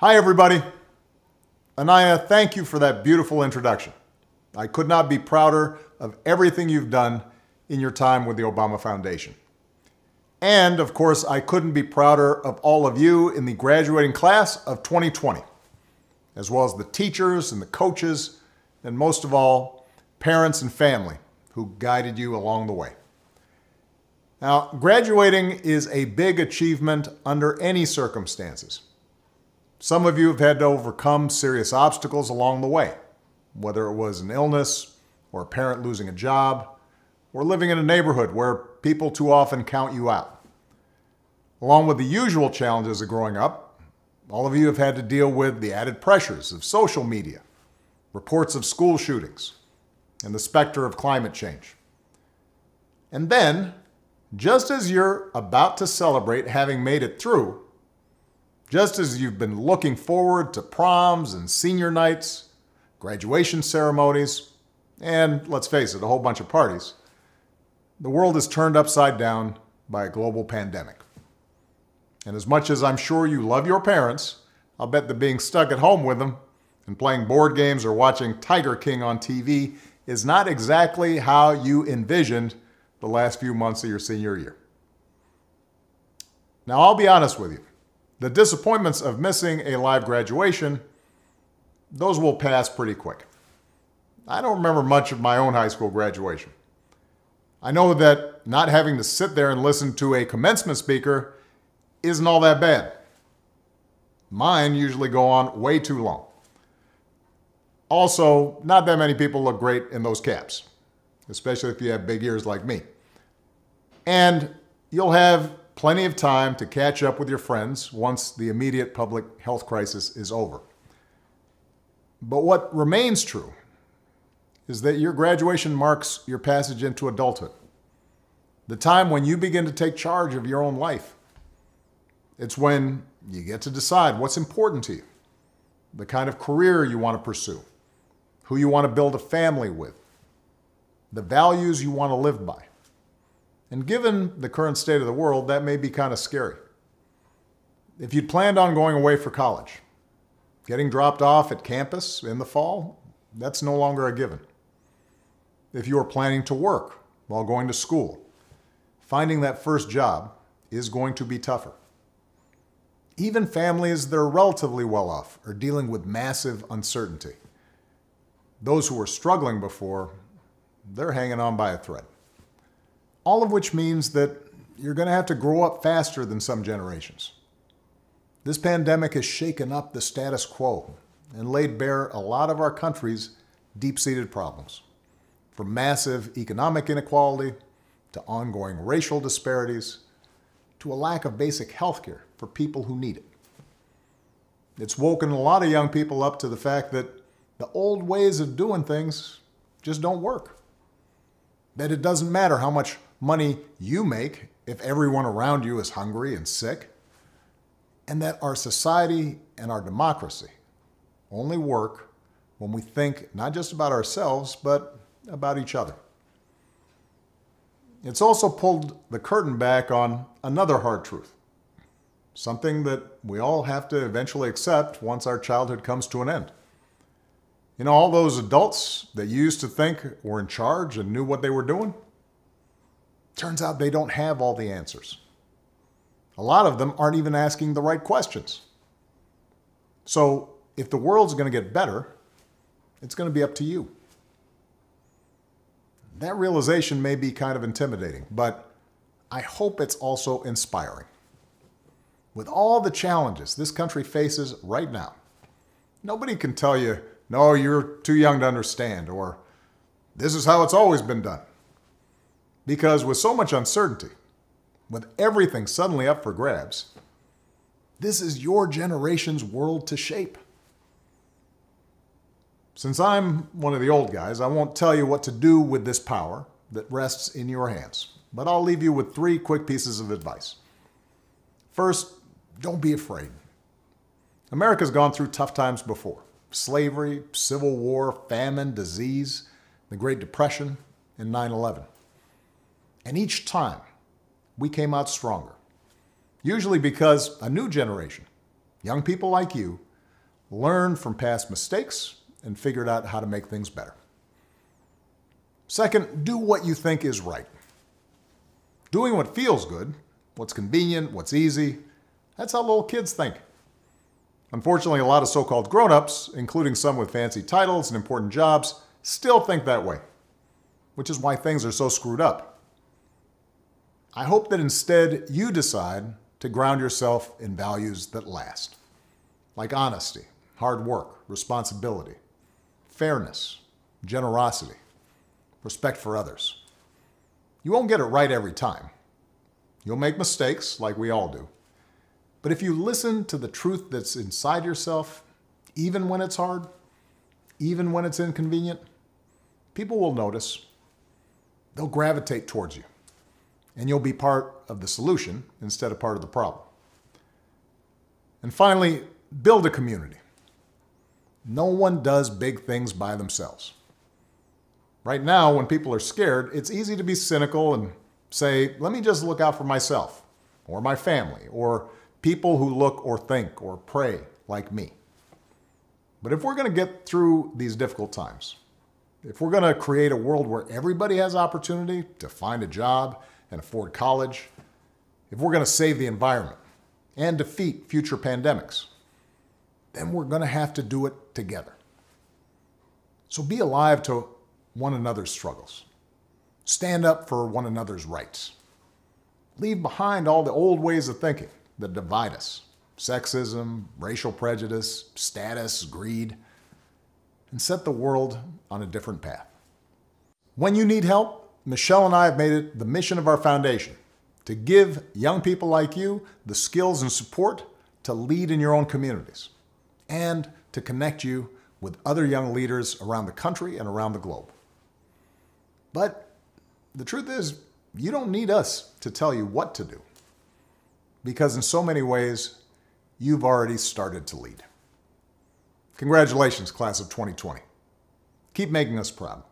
Hi, everybody. Anaya, thank you for that beautiful introduction. I could not be prouder of everything you've done in your time with the Obama Foundation. And, of course, I couldn't be prouder of all of you in the graduating class of 2020, as well as the teachers and the coaches, and most of all, parents and family who guided you along the way. Now, graduating is a big achievement under any circumstances. Some of you have had to overcome serious obstacles along the way, whether it was an illness or a parent losing a job or living in a neighborhood where people too often count you out. Along with the usual challenges of growing up, all of you have had to deal with the added pressures of social media, reports of school shootings, and the specter of climate change. And then, just as you're about to celebrate having made it through, just as you've been looking forward to proms and senior nights, graduation ceremonies, and, let's face it, a whole bunch of parties, the world is turned upside down by a global pandemic. And as much as I'm sure you love your parents, I'll bet that being stuck at home with them and playing board games or watching Tiger King on TV is not exactly how you envisioned the last few months of your senior year. Now, I'll be honest with you. The disappointments of missing a live graduation, those will pass pretty quick. I don't remember much of my own high school graduation. I know that not having to sit there and listen to a commencement speaker isn't all that bad. Mine usually go on way too long. Also, not that many people look great in those caps, especially if you have big ears like me. And you'll have plenty of time to catch up with your friends once the immediate public health crisis is over. But what remains true is that your graduation marks your passage into adulthood, the time when you begin to take charge of your own life. It's when you get to decide what's important to you, the kind of career you want to pursue, who you want to build a family with, the values you want to live by. And given the current state of the world, that may be kind of scary. If you'd planned on going away for college, getting dropped off at campus in the fall, that's no longer a given. If you are planning to work while going to school, finding that first job is going to be tougher. Even families that are relatively well off are dealing with massive uncertainty. Those who were struggling before, they're hanging on by a thread. All of which means that you're going to have to grow up faster than some generations. This pandemic has shaken up the status quo and laid bare a lot of our country's deep-seated problems, from massive economic inequality to ongoing racial disparities to a lack of basic health care for people who need it. It's woken a lot of young people up to the fact that the old ways of doing things just don't work. That it doesn't matter how much money you make if everyone around you is hungry and sick, and that our society and our democracy only work when we think not just about ourselves, but about each other. It's also pulled the curtain back on another hard truth, something that we all have to eventually accept once our childhood comes to an end. You know, all those adults that you used to think were in charge and knew what they were doing? Turns out they don't have all the answers. A lot of them aren't even asking the right questions. So if the world's going to get better, it's going to be up to you. That realization may be kind of intimidating, but I hope it's also inspiring. With all the challenges this country faces right now, nobody can tell you, no, you're too young to understand, or this is how it's always been done. Because with so much uncertainty, with everything suddenly up for grabs, this is your generation's world to shape. Since I'm one of the old guys, I won't tell you what to do with this power that rests in your hands, but I'll leave you with 3 quick pieces of advice. First, don't be afraid. America's gone through tough times before. Slavery, civil war, famine, disease, the Great Depression, and 9/11. And each time, we came out stronger. Usually because a new generation, young people like you, learned from past mistakes, and figured out how to make things better. Second, do what you think is right. Doing what feels good, what's convenient, what's easy, that's how little kids think. Unfortunately, a lot of so-called grown-ups, including some with fancy titles and important jobs, still think that way, which is why things are so screwed up. I hope that instead you decide to ground yourself in values that last, like honesty, hard work, responsibility, fairness, generosity, respect for others. You won't get it right every time. You'll make mistakes, like we all do. But if you listen to the truth that's inside yourself, even when it's hard, even when it's inconvenient, people will notice. They'll gravitate towards you. And you'll be part of the solution instead of part of the problem. And finally, build a community. No one does big things by themselves. Right now, when people are scared, it's easy to be cynical and say, let me just look out for myself, or my family, or people who look or think or pray like me. But if we're going to get through these difficult times, if we're going to create a world where everybody has opportunity to find a job and afford college, if we're going to save the environment and defeat future pandemics, then we're going to have to do it together. So be alive to one another's struggles. Stand up for one another's rights. Leave behind all the old ways of thinking that divide us: sexism, racial prejudice, status, greed, and set the world on a different path. When you need help, Michelle and I have made it the mission of our foundation to give young people like you the skills and support to lead in your own communities and to connect you with other young leaders around the country and around the globe. But the truth is, you don't need us to tell you what to do, because in so many ways, you've already started to lead. Congratulations, class of 2020. Keep making us proud.